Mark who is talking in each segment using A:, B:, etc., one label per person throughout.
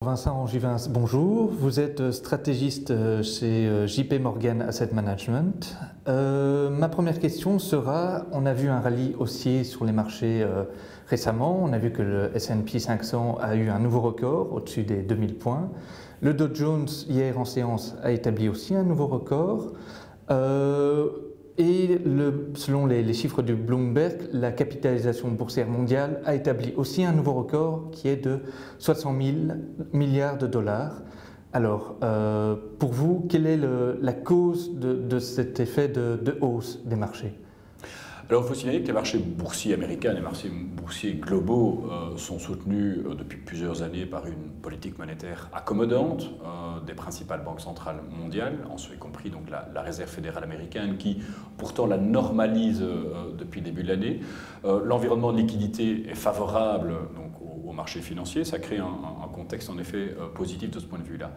A: Vincent Angivins, bonjour. Vous êtes stratégiste chez JP Morgan Asset Management. Ma première question sera, on a vu un rallye haussier sur les marchés récemment. On a vu que le S&P 500 a eu un nouveau record au-dessus des 2000 points. Le Dow Jones, hier en séance, a établi aussi un nouveau record. Selon les chiffres du Bloomberg, la capitalisation boursière mondiale a établi aussi un nouveau record qui est de 60 000 milliards de dollars. Alors, pour vous, quelle est la cause de cet effet de hausse des marchés ?
B: Alors, il faut signaler que les marchés boursiers américains, les marchés boursiers globaux sont soutenus depuis plusieurs années par une politique monétaire accommodante des principales banques centrales mondiales, en ce y compris donc la Réserve fédérale américaine, qui pourtant la normalise depuis le début de l'année. L'environnement de liquidité est favorable donc, aux marchés financiers, ça crée un contexte en effet positif de ce point de vue-là.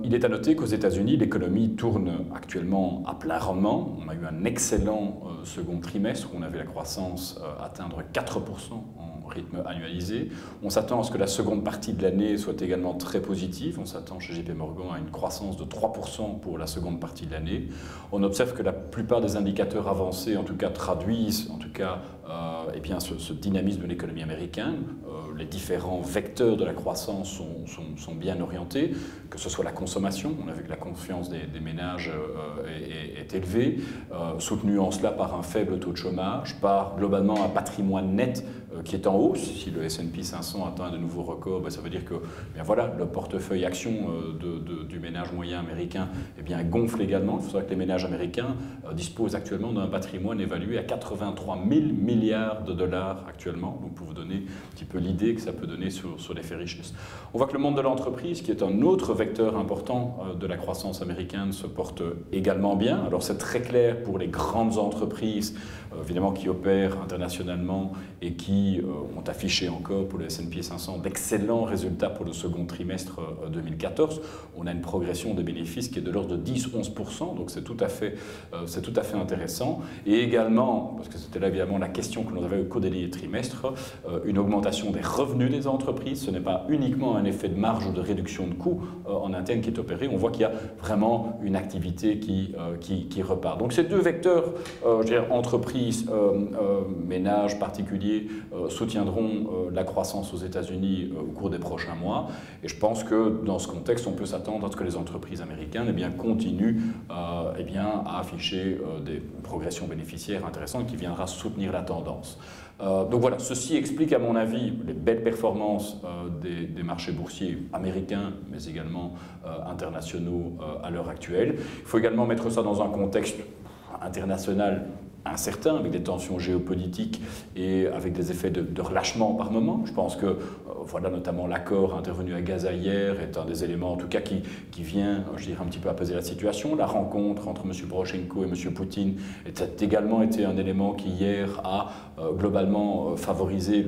B: Il est à noter qu'aux États-Unis, l'économie tourne actuellement à plein rendement. On a eu un excellent second trimestre où on avait la croissance atteindre 4% en rythme annualisé. On s'attend à ce que la seconde partie de l'année soit également très positive. On s'attend chez JP Morgan à une croissance de 3% pour la seconde partie de l'année. On observe que la plupart des indicateurs avancés, en tout cas, traduisent en tout cas, eh bien, ce dynamisme de l'économie américaine. Les différents vecteurs de la croissance sont bien orientés, que ce soit la consommation. On a vu que la confiance des ménages est élevée, soutenue en cela par un faible taux de chômage, par globalement un patrimoine net qui est en hausse. Si le S&P 500 atteint de nouveaux records, ça veut dire que bien voilà, le portefeuille action du ménage moyen américain gonfle également. Il faut savoir que les ménages américains disposent actuellement d'un patrimoine évalué à 83 000 milliards de dollars actuellement, donc pour vous donner un petit peu l'idée que ça peut donner sur l'effet richesse. On voit que le monde de l'entreprise, qui est un autre vecteur important de la croissance américaine, se porte également bien. Alors c'est très clair pour les grandes entreprises, évidemment, qui opèrent internationalement et qui ont affiché encore pour le S&P 500 d'excellents résultats pour le second trimestre 2014. On a une progression des bénéfices qui est de l'ordre de 10-11%, donc c'est tout à fait intéressant. Et également, parce que c'était là évidemment la question que l'on avait au cours des derniers trimestres, une augmentation des revenus des entreprises. Ce n'est pas uniquement un effet de marge ou de réduction de coûts en interne qui est opéré. On voit qu'il y a vraiment une activité qui repart. Donc ces deux vecteurs, je dirais, entreprises, ménages particuliers, soutiendront la croissance aux États-Unis au cours des prochains mois. Et je pense que dans ce contexte, on peut s'attendre à ce que les entreprises américaines continuent à afficher des progressions bénéficiaires intéressantes qui viendra soutenir la tendance. Donc voilà, ceci explique à mon avis les belles performances des marchés boursiers américains, mais également internationaux à l'heure actuelle. Il faut également mettre ça dans un contexte international incertain, avec des tensions géopolitiques et avec des effets de relâchement par moment. Je pense que voilà, notamment l'accord intervenu à Gaza hier est un des éléments en tout cas qui vient, je dirais, un petit peu apaiser la situation. La rencontre entre M. Porochenko et M. Poutine a également été un élément qui hier a globalement favorisé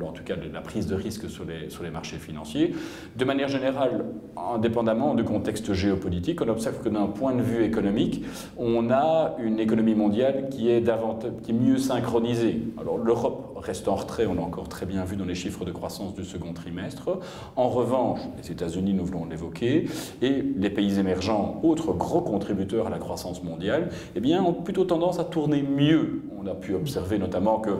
B: en tout cas la prise de risque sur les marchés financiers. De manière générale, indépendamment du contexte géopolitique, on observe que d'un point de vue économique, on a une économie mondiale qui est mieux synchronisée. Alors l'Europe reste en retrait, on l'a encore très bien vu dans les chiffres de croissance du second trimestre. En revanche, les États-Unis, nous venons de l'évoquer, et les pays émergents, autres gros contributeurs à la croissance mondiale, ont plutôt tendance à tourner mieux. On a pu observer notamment que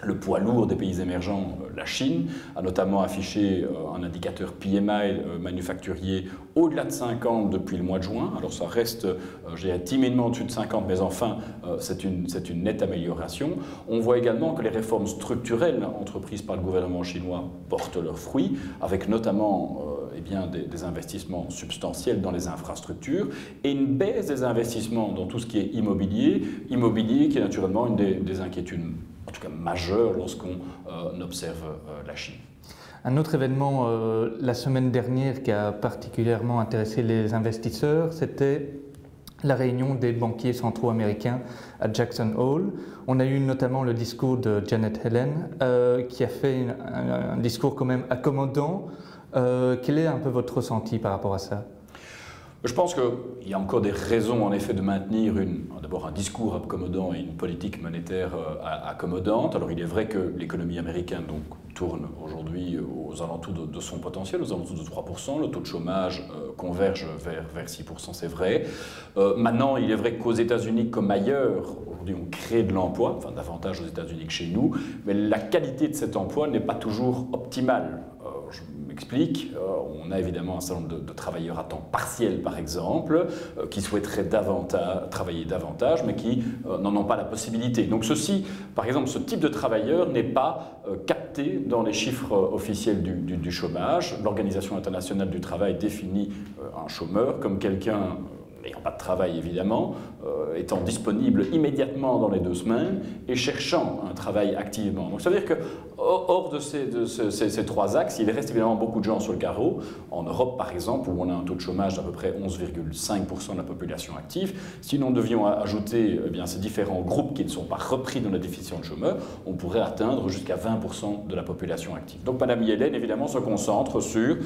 B: le poids lourd des pays émergents, la Chine, a notamment affiché un indicateur PMI manufacturier au-delà de 50 depuis le mois de juin. Alors ça reste, je dirais, timidement au-dessus de 50, mais enfin, c'est une nette amélioration. On voit également que les réformes structurelles entreprises par le gouvernement chinois portent leurs fruits, avec notamment des investissements substantiels dans les infrastructures et une baisse des investissements dans tout ce qui est immobilier qui est naturellement une des inquiétudes en tout cas majeur lorsqu'on observe la Chine.
A: Un autre événement la semaine dernière qui a particulièrement intéressé les investisseurs, c'était la réunion des banquiers centraux américains à Jackson Hole. On a eu notamment le discours de Janet Yellen qui a fait un discours quand même accommodant. Quel est un peu votre ressenti par rapport à ça ?
B: Je pense qu'il y a encore des raisons, en effet, de maintenir d'abord un discours accommodant et une politique monétaire accommodante. Alors, il est vrai que l'économie américaine tourne aujourd'hui aux alentours de son potentiel, aux alentours de 3%. Le taux de chômage converge vers 6%, c'est vrai. Maintenant, il est vrai qu'aux États-Unis comme ailleurs, aujourd'hui, on crée de l'emploi, enfin davantage aux États-Unis que chez nous, mais la qualité de cet emploi n'est pas toujours optimale. Je m'explique, on a évidemment un certain nombre de travailleurs à temps partiel, par exemple, qui souhaiteraient travailler davantage, mais qui n'en ont pas la possibilité. Donc ceci, par exemple, ce type de travailleur n'est pas capté dans les chiffres officiels du chômage. L'Organisation internationale du travail définit un chômeur comme quelqu'un n'ayant pas de travail évidemment, étant disponible immédiatement dans les 2 semaines et cherchant un travail activement. Donc ça veut dire que hors de ces 3 axes, il reste évidemment beaucoup de gens sur le carreau. En Europe par exemple, où on a un taux de chômage d'à peu près 11,5% de la population active, si nous devions ajouter ces différents groupes qui ne sont pas repris dans la définition de chômeur, on pourrait atteindre jusqu'à 20% de la population active. Donc Madame Yellen évidemment se concentre sur,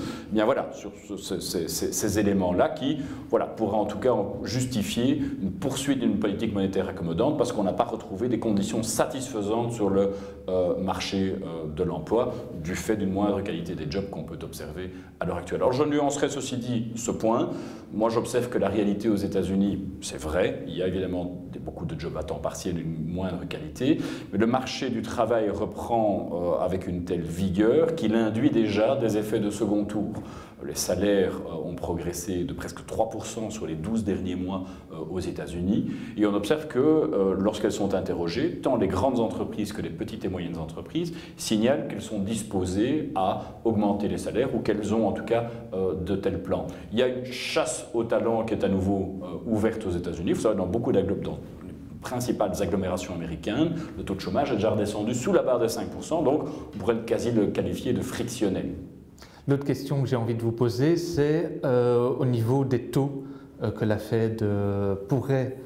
B: sur ces éléments-là qui pourraient en tout cas justifier une poursuite d'une politique monétaire accommodante parce qu'on n'a pas retrouvé des conditions satisfaisantes sur le marché de l'emploi du fait d'une moindre qualité des jobs qu'on peut observer à l'heure actuelle. Alors je nuancerai ceci dit ce point. Moi j'observe que la réalité aux États-Unis, c'est vrai, il y a évidemment beaucoup de jobs à temps partiel d'une moindre qualité, mais le marché du travail reprend avec une telle vigueur qu'il induit déjà des effets de second tour. Les salaires ont progressé de presque 3% sur les 12 derniers mois aux États-Unis et on observe que lorsqu'elles sont interrogées, tant les grandes entreprises que les petites et moyennes entreprises signalent qu'elles sont disposées à augmenter les salaires ou qu'elles ont en tout cas de tels plans. Il y a une chasse aux talents qui est à nouveau ouverte aux États-Unis. Vous savez, dans beaucoup les principales agglomérations américaines, le taux de chômage est déjà redescendu sous la barre des 5%, donc on pourrait quasi le qualifier de frictionnel.
A: L'autre question que j'ai envie de vous poser, c'est au niveau des taux que la Fed pourrait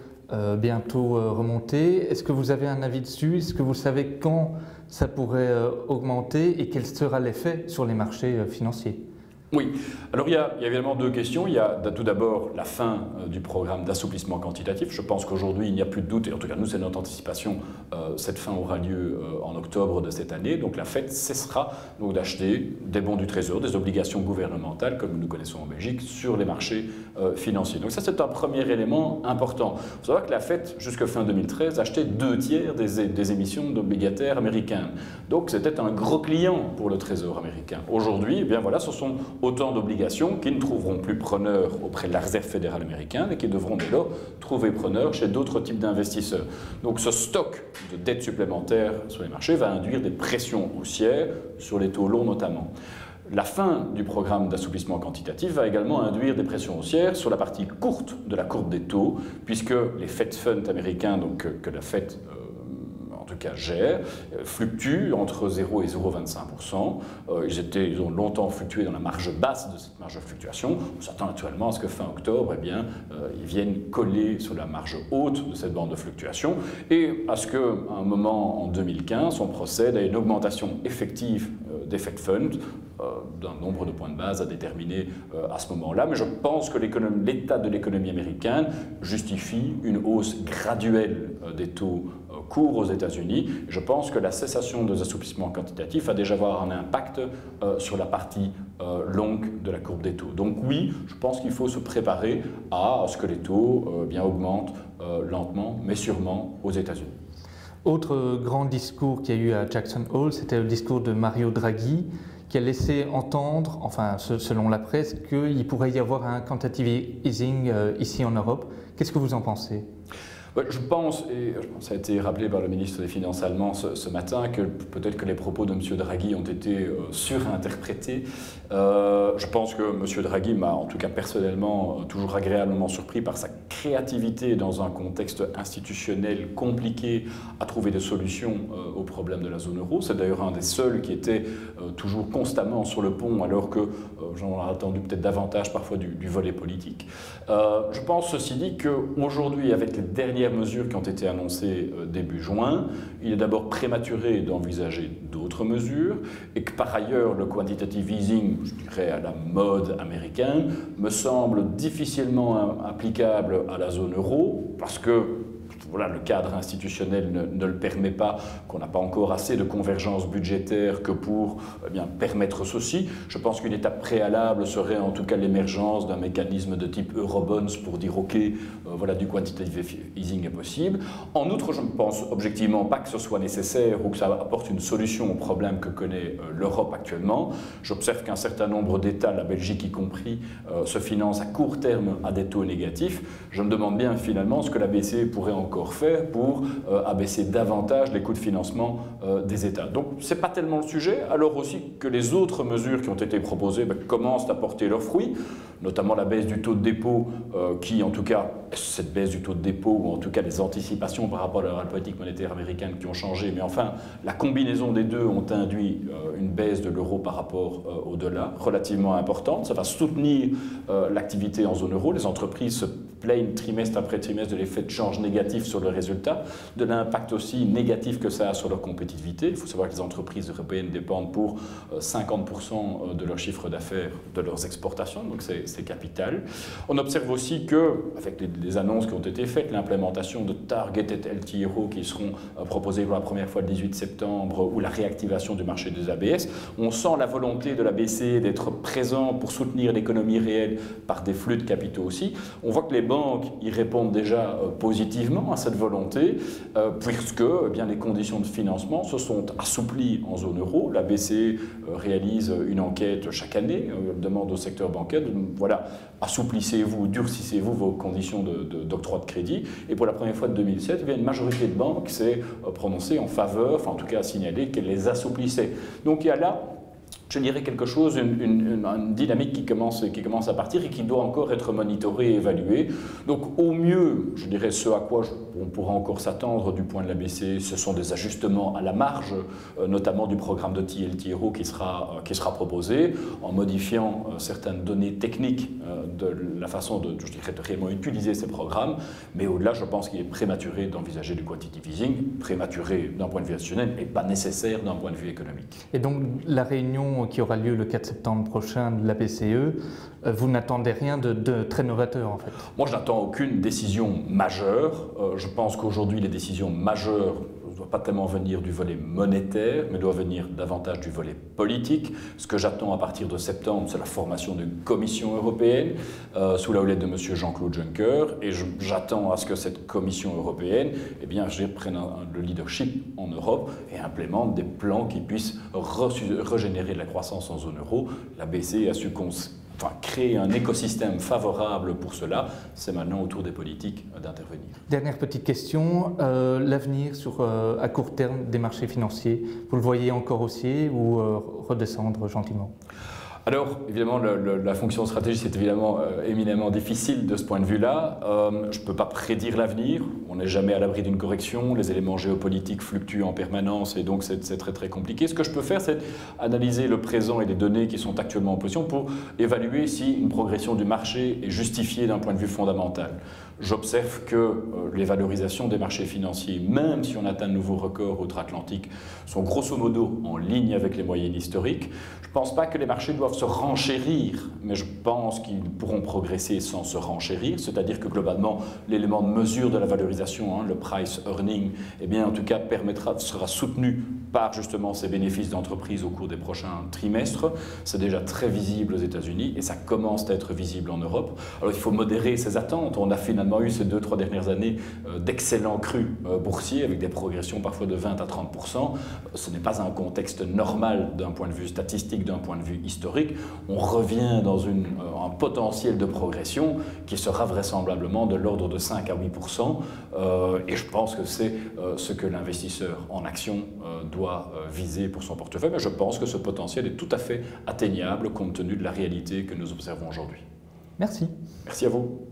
A: bientôt remonter. Est-ce que vous avez un avis dessus? Est-ce que vous savez quand ça pourrait augmenter et quel sera l'effet sur les marchés financiers?
B: Oui, alors il y a évidemment 2 questions. Il y a tout d'abord la fin du programme d'assouplissement quantitatif. Je pense qu'aujourd'hui, il n'y a plus de doute, et en tout cas nous, c'est notre anticipation, cette fin aura lieu en octobre de cette année. Donc la Fed cessera d'acheter des bons du Trésor, des obligations gouvernementales, comme nous connaissons en Belgique, sur les marchés financiers. Donc ça, c'est un premier élément important. Il faut savoir que la Fed, jusqu'à fin 2013, achetait 2/3 des émissions d'obligataires américaines. Donc c'était un gros client pour le Trésor américain. Aujourd'hui, ce sont autant d'obligations qui ne trouveront plus preneur auprès de la Réserve fédérale américaine et qui devront dès lors trouver preneur chez d'autres types d'investisseurs. Donc ce stock de dettes supplémentaires sur les marchés va induire des pressions haussières sur les taux longs notamment. La fin du programme d'assouplissement quantitatif va également induire des pressions haussières sur la partie courte de la courbe des taux, puisque les Fed Funds américains, que la Fed en tout cas gère, fluctuent entre 0 et 0,25%. Ils ont longtemps fluctué dans la marge basse de cette marge de fluctuation. On s'attend naturellement à ce que fin octobre, ils viennent coller sur la marge haute de cette bande de fluctuation et à ce qu'à un moment en 2015, on procède à une augmentation effective des Fed Funds d'un nombre de points de base à déterminer à ce moment-là. Mais je pense que l'état de l'économie américaine justifie une hausse graduelle des taux courts aux États-Unis. Je pense que la cessation des assouplissements quantitatifs va déjà avoir un impact sur la partie longue de la courbe des taux. Donc oui, je pense qu'il faut se préparer à ce que les taux augmentent lentement, mais sûrement aux États-Unis.
A: Autre grand discours qu'il y a eu à Jackson Hole, c'était le discours de Mario Draghi, qui a laissé entendre, enfin selon la presse, qu'il pourrait y avoir un quantitative easing ici en Europe. Qu'est-ce que vous en pensez ?
B: Je pense, et ça a été rappelé par le ministre des Finances allemand ce matin, que peut-être que les propos de M. Draghi ont été surinterprétés. Je pense que M. Draghi m'a, en tout cas personnellement, toujours agréablement surpris par sa créativité dans un contexte institutionnel compliqué à trouver des solutions aux problèmes de la zone euro. C'est d'ailleurs un des seuls qui était toujours constamment sur le pont, alors que j'en ai attendu peut-être davantage parfois du volet politique. Je pense, ceci dit, qu'aujourd'hui, avec les dernières premières mesures qui ont été annoncées début juin. Il est d'abord prématuré d'envisager d'autres mesures et que par ailleurs le quantitative easing, je dirais à la mode américaine, me semble difficilement applicable à la zone euro parce que voilà, le cadre institutionnel ne le permet pas, qu'on n'a pas encore assez de convergence budgétaire que pour permettre ceci. Je pense qu'une étape préalable serait en tout cas l'émergence d'un mécanisme de type Eurobonds pour dire ok, voilà, du quantitative easing est possible. En outre, je ne pense objectivement pas que ce soit nécessaire ou que ça apporte une solution au problème que connaît l'Europe actuellement. J'observe qu'un certain nombre d'États, la Belgique y compris, se financent à court terme à des taux négatifs. Je me demande bien finalement ce que la BCE pourrait encore faire pour abaisser davantage les coûts de financement des États. Donc ce n'est pas tellement le sujet, alors aussi que les autres mesures qui ont été proposées commencent à porter leurs fruits, notamment la baisse du taux de dépôt qui en tout cas, cette baisse du taux de dépôt ou en tout cas les anticipations par rapport à la politique monétaire américaine qui ont changé, mais enfin la combinaison des deux ont induit une baisse de l'euro par rapport au dollar relativement importante. Ça va soutenir l'activité en zone euro, les entreprises se plaignent trimestre après trimestre de l'effet de change négatif sur le résultat, de l'impact aussi négatif que ça a sur leur compétitivité. Il faut savoir que les entreprises européennes dépendent pour 50% de leur chiffre d'affaires de leurs exportations, donc c'est capital. On observe aussi que, avec les annonces qui ont été faites, l'implémentation de Targeted LTRO qui seront proposées pour la première fois le 18 septembre ou la réactivation du marché des ABS, on sent la volonté de la BCE d'être présent pour soutenir l'économie réelle par des flux de capitaux aussi. On voit que les banques y répondent déjà positivement à cette volonté, puisque les conditions de financement se sont assouplies en zone euro. La BCE réalise une enquête chaque année, demande au secteur bancaire, voilà, assouplissez-vous, durcissez-vous vos conditions d'octroi de crédit. Et pour la première fois de 2007, une majorité de banques s'est prononcée en faveur, enfin en tout cas a signalé qu'elle les assouplissait. Donc il y a là, je dirais quelque chose, une dynamique qui commence à partir et qui doit encore être monitorée et évaluée. Donc au mieux, je dirais ce à quoi on pourra encore s'attendre du point de la BCE, ce sont des ajustements à la marge, notamment du programme de TLTRO qui sera proposé, en modifiant certaines données techniques de la façon de réellement utiliser ces programmes. Mais au-delà, je pense qu'il est prématuré d'envisager du quantitative easing, prématuré d'un point de vue institutionnel et pas nécessaire d'un point de vue économique.
A: Et donc la réunion qui aura lieu le 4 septembre prochain de la BCE, vous n'attendez rien de très novateur en fait?
B: Moi, je n'attends aucune décision majeure. Je pense qu'aujourd'hui, les décisions majeures ne doivent pas tellement venir du volet monétaire, mais doivent venir davantage du volet politique. Ce que j'attends à partir de septembre, c'est la formation d'une commission européenne sous la houlette de M. Jean-Claude Juncker. Et j'attends à ce que cette commission européenne prenne le leadership en Europe et implémente des plans qui puissent régénérer de la croissance en zone euro. La BCE a su créer un écosystème favorable pour cela, c'est maintenant au tour des politiques d'intervenir.
A: Dernière petite question, l'avenir à court terme des marchés financiers, vous le voyez encore haussier ou redescendre gentiment?
B: Alors, évidemment, la fonction stratégique, c'est évidemment éminemment difficile de ce point de vue-là. Je ne peux pas prédire l'avenir. On n'est jamais à l'abri d'une correction. Les éléments géopolitiques fluctuent en permanence et donc c'est très très compliqué. Ce que je peux faire, c'est analyser le présent et les données qui sont actuellement en position pour évaluer si une progression du marché est justifiée d'un point de vue fondamental. J'observe que les valorisations des marchés financiers, même si on atteint de nouveaux records outre-Atlantique, sont grosso modo en ligne avec les moyennes historiques. Je ne pense pas que les marchés doivent se renchérir, mais je pense qu'ils pourront progresser sans se renchérir, c'est-à-dire que globalement, l'élément de mesure de la valorisation, le price earning, en tout cas sera soutenu par justement ces bénéfices d'entreprise au cours des prochains trimestres. C'est déjà très visible aux États-Unis et ça commence à être visible en Europe. Alors il faut modérer ces attentes. On a finalement eu ces 2-3 dernières années d'excellents crus boursiers avec des progressions parfois de 20 à 30%. Ce n'est pas un contexte normal d'un point de vue statistique, d'un point de vue historique. On revient dans un potentiel de progression qui sera vraisemblablement de l'ordre de 5 à 8%. Et je pense que c'est ce que l'investisseur en action doit viser pour son portefeuille. Mais je pense que ce potentiel est tout à fait atteignable compte tenu de la réalité que nous observons aujourd'hui.
A: Merci.
B: Merci à vous.